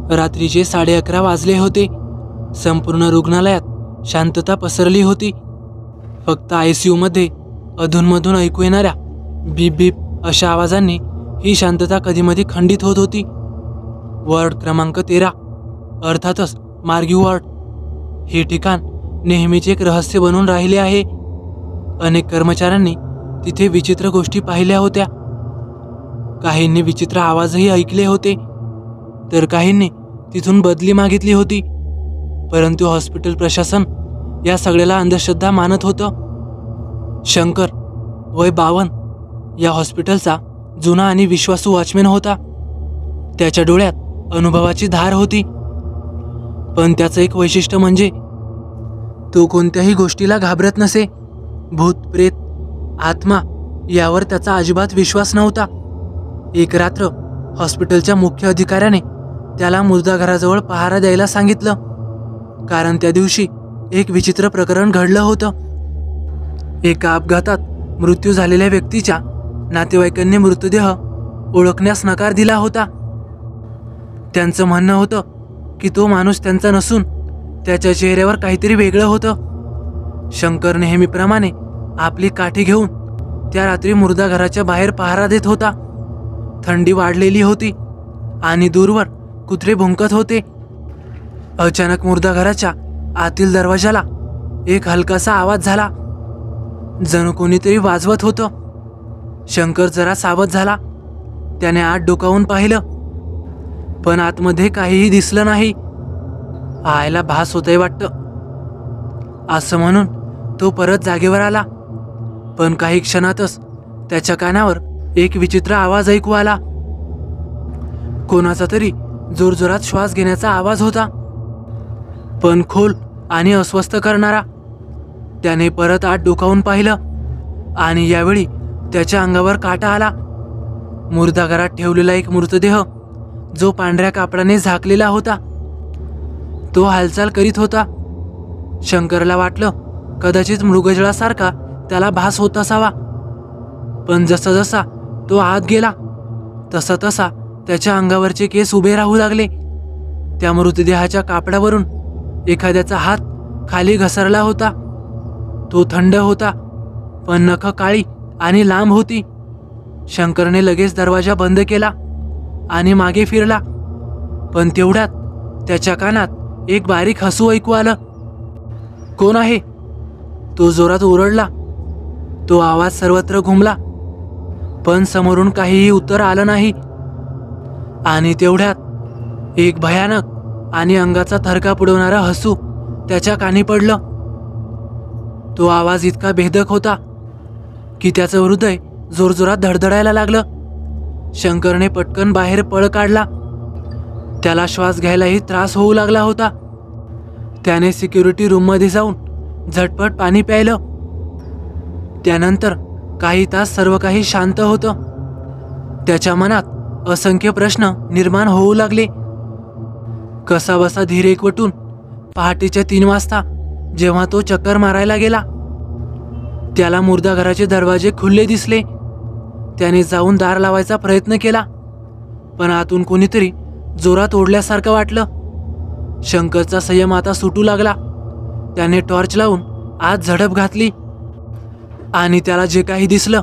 रात्रीचे 11:30 वाजले होते. संपूर्ण रुग्णालयात शांतता पसरली होती. फक्त ICU मध्ये अधूनमधून ऐकू येणाऱ्या बीप बीप अशा आवाजांनी ही शांतता कधीमधी खंडित होत होती. वॉर्ड क्रमांक 13, अर्थातच मार्गी वॉर्ड. हे ठिकाण नेहमीचे एक रहस्य बनून राहिले आहे. अनेक कर्मचाऱ्यांनी तिथे विचित्र गोष्टी पाहिल्या होत्या. काहींनी विचित्र आवाजही ऐकले होते, तर काहींनी तिथून बदली मागितली होती. परंतु हॉस्पिटल प्रशासन या सगळ्याला अंधश्रद्धा मानत होतं. शंकर वय 52 या हॉस्पिटलचा जुना आणि विश्वासू वॉचमॅन होता. त्याच्या डोळ्यात अनुभवाची धार होती. पण त्याचं एक वैशिष्ट्य म्हणजे तो कोणत्याही गोष्टीला घाबरत नसे. भूत, प्रेत, आत्मा यावर त्याचा अजिबात विश्वास नव्हता. एक रात्र हॉस्पिटलच्या मुख्य अधिकाऱ्याने त्याला मुर्दाघराजवळ पहारा द्यायला सांगितलं, कारण त्या दिवशी एक विचित्र प्रकरण घडलं होतं. एका अपघातात मृत्यू झालेल्या व्यक्तीच्या नातेवाईकांनी मृतदेह ओळखण्यास नकार दिला होता. त्यांचं म्हणणं होतं की तो माणूस त्यांचा नसून त्याच्या चेहऱ्यावर काहीतरी वेगळं होतं. शंकर नेहमीप्रमाणे आपली काठी घेऊन त्या रात्री मुर्दाघराच्या बाहेर पहारा देत होता. थंडी वाढलेली होती आणि दूरवर कुत्रे भुंकत होते. अचानक मुर्दाघराच्या आतील दरवाजाला एक हलकासा आवाज झाला, जणू कोणीतरी वाजवत होतं. शंकर जरा सावध झाला. त्याने आत डोकावून पाहिलं, पण आतमध्ये काहीही दिसलं नाही. आयला भास होतंय वाटतं, असं म्हणून तो परत जागेवर आला. पण काही क्षणातच त्याच्या कानावर एक विचित्र आवाज ऐकू आला. कोणाचा तरी जोरजोरात श्वास घेण्याचा आवाज होता, पण खोल आणि अस्वस्थ करणारा. त्याने परत आत डोकावून पाहिलं आणि यावेळी त्याच्या अंगावर काटा आला. मुर्दाघरात ठेवलेला एक मृतदेह, जो पांढऱ्या कापडाने झाकलेला होता, तो हालचाल करीत होता. शंकरला वाटलं कदाचित मृगजळासारखा त्याला भास होत असावा. पण जसा जसा तो आत गेला तसा तसा त्याच्या अंगावरचे केस उभे राहू लागले. त्या मृतदेहाच्या कापडावरून एखाद्याचा हात खाली घसरला होता. तो थंड होता, पण नखं काळी आणि लांब होती. शंकरने लगेच दरवाजा बंद केला आणि मागे फिरला. पण तेवढ्यात त्याच्या कानात एक बारीक हसू ऐकू आलं. कोण आहे? तो जोरात ओरडला. तो आवाज सर्वत्र घुमला, पण समोरून काहीही उत्तर आलं नाही. आणि तेवढ्यात एक भयानक आणि अंगाचा थरकाप उडवणारा हसू त्याच्या कानी पडलं. तो आवाज इतका भेदक होता की त्याचं हृदय जोरजोरात धडधडायला लागलं. शंकरने पटकन बाहेर पळ काढला. त्याला श्वास घ्यायलाही त्रास होऊ लागला होता. त्याने सिक्युरिटी रूममध्ये जाऊन झटपट पाणी प्यायलं. त्यानंतर काही तास सर्व काही शांत होतं. त्याच्या मनात असंख्य प्रश्न निर्माण होऊ लागले. कसाबसा धीर एकवटून पहाटेच्या 3 वाजता जेव्हा तो चक्कर मारायला गेला, त्याला मुर्दाघराचे दरवाजे खुले दिसले. त्याने जाऊन दार लावायचा प्रयत्न केला, पण आतून कोणीतरी जोरात ओढल्यासारखं वाटलं. शंकरचा संयम आता सुटू लागला. त्याने टॉर्च लावून आत झडप घातली आणि त्याला जे काही दिसलं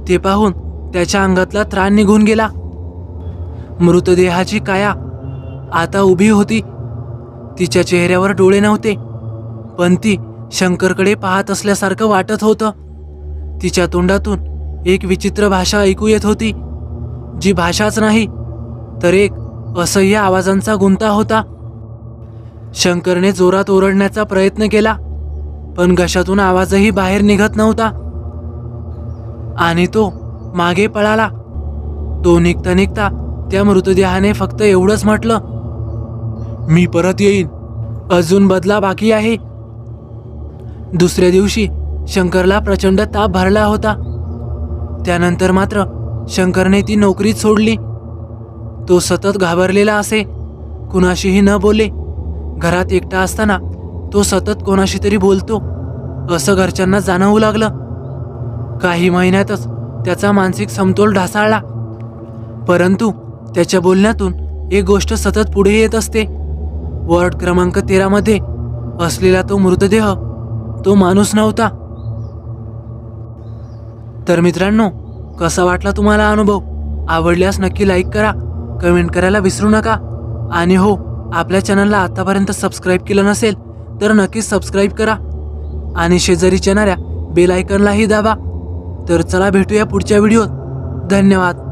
ते पाहून त्याच्या अंगातला त्राण निघून गेला. मृतदेहाची काया आता उभी होती. तिच्या चेहऱ्यावर डोळे नव्हते, पण ती शंकरकडे पाहत असल्यासारखं वाटत होतं. तिच्या तोंडातून एक विचित्र भाषा ऐकू येत होती, जी भाषाच नाही तर एक असह्य आवाजांचा गुंता होता. शंकरने जोरात ओरडण्याचा प्रयत्न केला, पण घशातून आवाजही बाहेर निघत नव्हता आणि तो मागे पळाला. तो निघता निघता त्या मृतदेहाने फक्त एवढंच म्हटलं, मी परत येईन, अजून बदला बाकी आहे. दुसऱ्या दिवशी शंकरला प्रचंड ताप भरला होता. त्यानंतर मात्र शंकरने ती नोकरीच सोडली. तो सतत घाबरलेला असे, कुणाशीही न बोले. घरात एकटा असताना तो सतत कोणाशी तरी बोलतो असं घरच्यांना जाणवू लागलं. काही महिन्यातच त्याचा मानसिक समतोल ढासळला, परंतु त्याच्या बोलण्यातून एक गोष्ट सतत पुढे येत असते. वॉर्ड क्रमांक 13 मध्ये असलेला तो मृतदेह तो माणूस नव्हता. तर मित्रांनो, कसा वाटला तुम्हाला अनुभव? आवडल्यास नक्की लाईक करा, कमेंट करायला विसरू नका. आणि हो, आपल्या चॅनलला आतापर्यंत सबस्क्राईब केलं नसेल तर नक्कीच सबस्क्राईब करा आणि शेजारी येणाऱ्या बेल आयकॉनलाही दाबा. तर चला भेटूया पुढच्या व्हिडिओत. धन्यवाद.